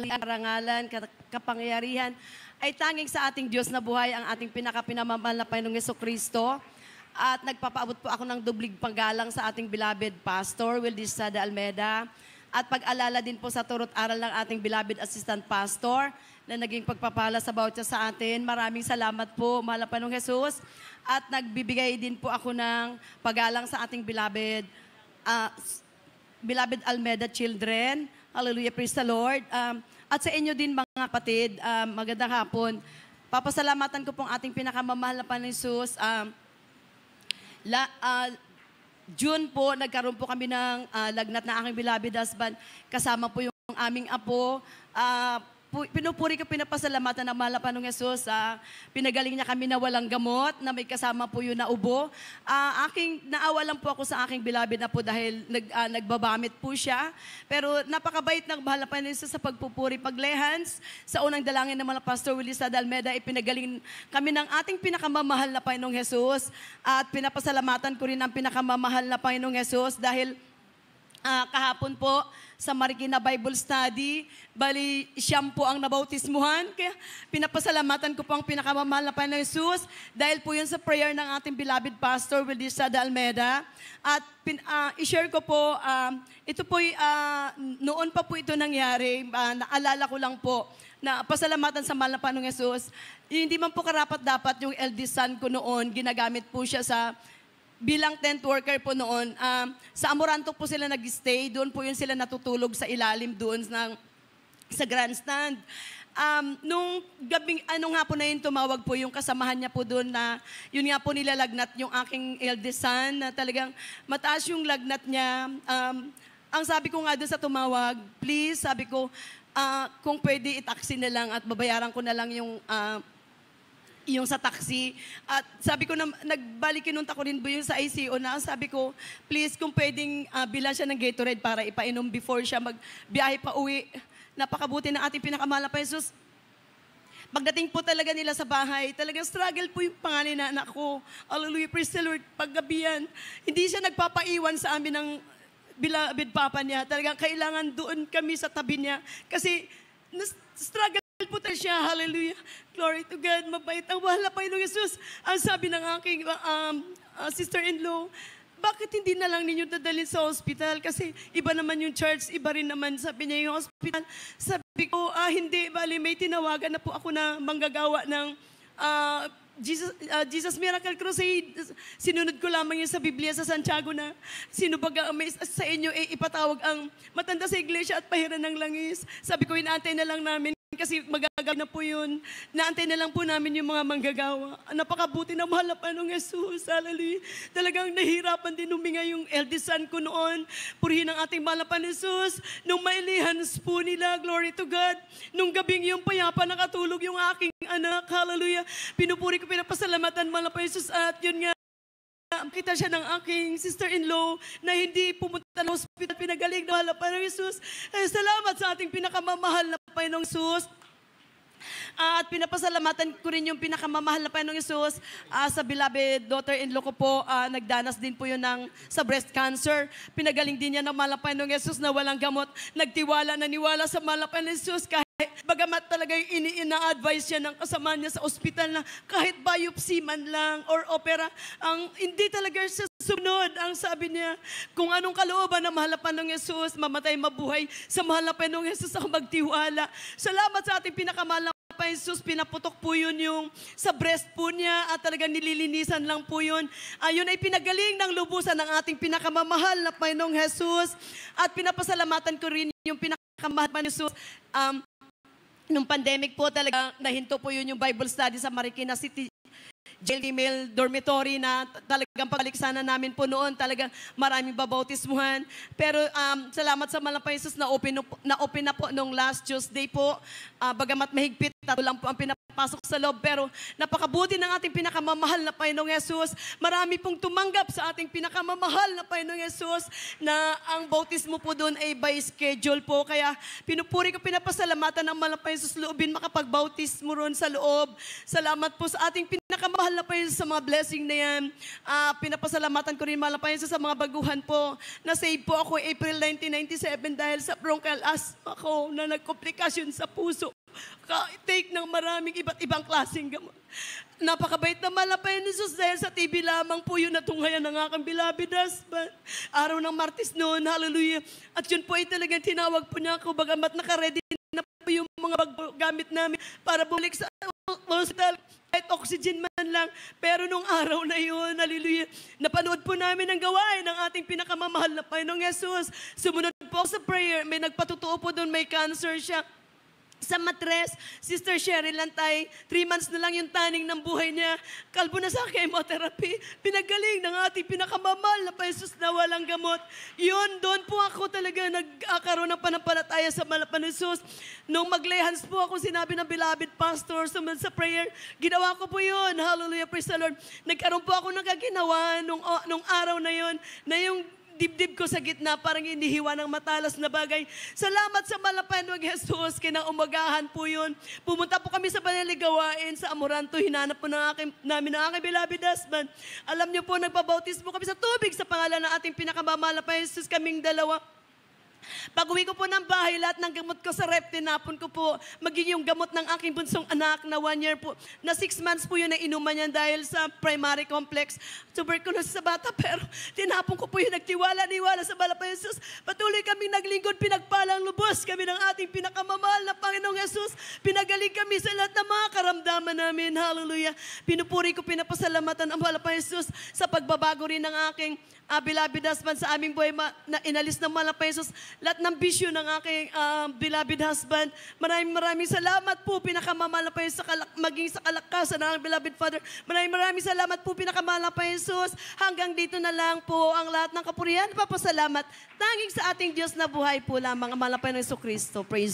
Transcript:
karangalan, kapangyarihan ay tanging sa ating Diyos na buhay, ang ating pinakapinamamahal na Panginoong Jesucristo. At nagpapaabot po ako ng dublig panggalang sa ating beloved Pastor, Wildis Sada Almeda. At pag-alala din po sa turot aral ng ating beloved Assistant Pastor na naging pagpapala sa bawat sa atin. Maraming salamat po, mahal na Panginoong Jesus. At nagbibigay din po ako ng paggalang sa ating beloved Almeda children. Hallelujah, praise the Lord. At sa inyo din mga kapatid, magandang hapon. Papasalamatan ko pong ating pinakamamahal na Panginoong Jesus. June po, nagkaroon po kami ng lagnat na aking beloved husband. Kasama po yung aming apo. Pinupuri ko, pinapasalamatan ng mahal na Panginoong Jesus. Pinagaling niya kami na walang gamot, na may kasama po yun na ubo. Naawa lang po ako sa aking beloved na po dahil nagbabamit po siya. Pero napakabait ng mahal na Panginoong Jesus sa pagpupuri. Paglehans, sa unang dalangin ng mga Pastor Willie Sada Almeda, ipinagaling kami ng ating pinakamamahal na Panginoong Jesus. At pinapasalamatan ko rin ang pinakamamahal na Panginoong Jesus dahil kahapon po, sa Marikina Bible Study, bali siyam po ang nabautismuhan. Kaya pinapasalamatan ko po ang pinakamamahal na Panginoong Jesus dahil po yun sa prayer ng ating beloved Pastor Wildis Sada Almeda. At i-share ko po, ito po, noon pa po ito nangyari, naalala ko lang po, na pasalamatan sa mahal na Panginoong Jesus. Hindi man po karapat-dapat yung eldest son ko noon, ginagamit po siya bilang tent worker po noon. Sa Amoranto po sila nag-stay. Doon po yun sila natutulog sa ilalim doon sa grandstand. Nung gabing, nga po na yun, tumawag po yung kasamahan niya po doon na yun nga po nilalagnat yung aking eldest son na talagang mataas yung lagnat niya. Ang sabi ko nga doon sa tumawag, please, sabi ko, kung pwede i-taxi na lang at babayaran ko na lang yung sa taxi. At sabi ko na, nagbalikinunta ko rin po yung sa ICO na, sabi ko, please, kung pwedeng bilan siya ng Gatorade para ipainom before siya magbiyahe pa uwi. Napakabuti ng ating pinakamahal na Jesus. Pagdating po talaga nila sa bahay, talagang struggle po yung pangalan na anak ko. Hallelujah, praise the Lord. Paggabihan, hindi siya nagpapaiwan sa amin ng beloved papa niya. Talagang kailangan doon kami sa tabi niya. Kasi, struggle po tayo siya. Hallelujah. Glory to God. Mabait ang mahal na Panginoong Jesus. Ang sabi ng aking sister-in-law, bakit hindi na lang ninyo dadalhin sa hospital? Kasi iba naman yung church, iba rin naman sabi niya yung hospital. Sabi ko, hindi, bali, may tinawagan na po ako na manggagawa ng Jesus Miracle Crusade. Sinunod ko lamang yun sa Biblia sa Santiago na sino baga sa inyo ipatawag ang matanda sa iglesia at pahiran ng langis. Sabi ko, inaantay na lang namin. Kasi magagawa na po yun. Naantay na lang po namin yung mga manggagawa. Napakabuti na mahal na Panginoong Jesus. Hallelujah. Talagang nahirapan din huminga yung eldest son ko noon. Purihin ang ating mahal na Panginoong Jesus. Nung mailihans po nila, glory to God. Nung gabing yung payapa nakatulog yung aking anak. Hallelujah. Pinupuri ko, pinapasalamatan mahal na Panginoong Jesus. At yun nga, kita siya ng aking sister-in-law na hindi pumunta ng hospital, pinagaling na mahal na Panginoong Jesus. Salamat sa ating pinakamamahal na Panginoong Jesus. At pinapasalamatan ko rin yung pinakamamahal na Panginoong Jesus sa beloved daughter-in-law ko po. Nagdanas din po yun sa breast cancer. Pinagaling din niya ng mahal na Panginoong Jesus na walang gamot. Naniwala sa mahal na Panginoong Jesus bagamat talaga yung ina-advise siya ng kasama niya sa ospital na kahit biopsy man lang or opera, hindi talaga siya sunod. Ang sabi niya, kung anong kalooban ng mahal na Panginoong Jesus, mamatay mabuhay, sa mahal na Panginoong Jesus ako magtiwala. Salamat sa ating pinakamahal na Panginoong Jesus, pinaputok po yun yung sa breast po niya at talagang nililinisan lang po yun. Yun ay pinagaling ng lubusan ng ating pinakamamahal na Panginoong Jesus. At pinapasalamatan ko rin yung pinakamahal na Panginoong Jesus. Nung pandemic po talaga, nahinto po yun yung Bible study sa Marikina City Jail Female Dormitory na talagang pagbalik sana namin po noon. Talagang maraming babautismuhan. Pero salamat sa Malapay Jesus na open na po nung last Tuesday po. Bagamat mahigpit, tatlo lang po ang makapasok sa loob. Pero napakabuti ng ating pinakamamahal na Panginoong Yesus. Marami pong tumanggap sa ating pinakamamahal na Panginoong Yesus na ang bautismo po doon ay by schedule po. Kaya pinupuri ko, pinapasalamatan ng mahal na Panginoong Yesus loobin makapagbautismo ron sa loob. Salamat po sa ating pinakamahal na Panginoong Yesus sa mga blessing na yan. Pinapasalamatan ko rin mahal na Panginoong Yesus sa mga baguhan po. Na-save po ako April 1997 dahil sa bronchial asthma ko na nagkomplikasyon sa puso. Take ng maraming iba't ibang klaseng gamot. Napakabait na mahal na Panginoong Yesus dahil sa TV lamang po yun natunghayan ng aking beloved husband. Araw ng Martes noon, hallelujah. At yun po ay talagang tinawag po niya ako, bagamat nakaready na po yung mga gamit namin para bumalik sa hospital. Kahit oxygen man lang. Pero nung araw na yun, hallelujah, napanood po namin ang gawain ng ating pinakamamahal na Panginoong Yesus. Sumunod po sa prayer, may nagpatotoo po doon, may cancer siya. Sa matres, Sister Cheryl Lantay, 3 months na lang yung taning ng buhay niya. Kalbo na sa chemotherapy. Pinagaling ng ating pinakamamahal na Jesus na walang gamot. Yun, doon po ako talaga nagkaroon ng panampalataya sa Malapan Jesus. Nung maglehans po ako, sinabi ng beloved pastor sa prayer, ginawa ko po yun. Hallelujah, praise the Lord. Nagkaroon po ako ng kaginawa nung araw na yun, na yung dibdib ko sa gitna, parang inihiwa ng matalas na bagay. Salamat sa Malapan ng Jesus, kinaumagahan po yun. Pumunta po kami sa Panaligawain sa Amoranto, hinanap po namin ang aking beloved husband. Alam niyo po, nagpabautismo kami sa tubig sa pangalan ng ating pinakamamahal na Jesus, kaming dalawa. Pag-uwi ko po ng bahay, lahat ng gamot ko sa rep, tinapon ko po. Maging yung gamot ng aking bunsong anak na 1 year po. Na 6 months po yun na inuman niya dahil sa primary complex. Tuberculosis sa bata, pero tinapon ko po yung nagtiwala-niwala sa Malapan Jesus. Patuloy kaming naglingkod, pinagpalang lubos kami ng ating pinakamamahal na Panginoong Jesus. Pinagaling kami sa lahat ng mga karamdaman namin. Hallelujah. Pinupuri ko, pinapasalamatan ang Malapan Jesus sa pagbabago rin ng aking beloved husband sa aming buhay na inalis ng mahal na Jesus. Lahat ng bisyo ng aking beloved husband. Maraming salamat po, pinakamamahal na Jesus, maging sa kalakasan ng aking beloved Father. Maraming salamat po, pinakamahal na Jesus. Hanggang dito na lang po ang lahat ng kapurihan. Papasalamat. Tanging sa ating Diyos na buhay po lamang ang mahal na Panginoong Jesucristo. Praise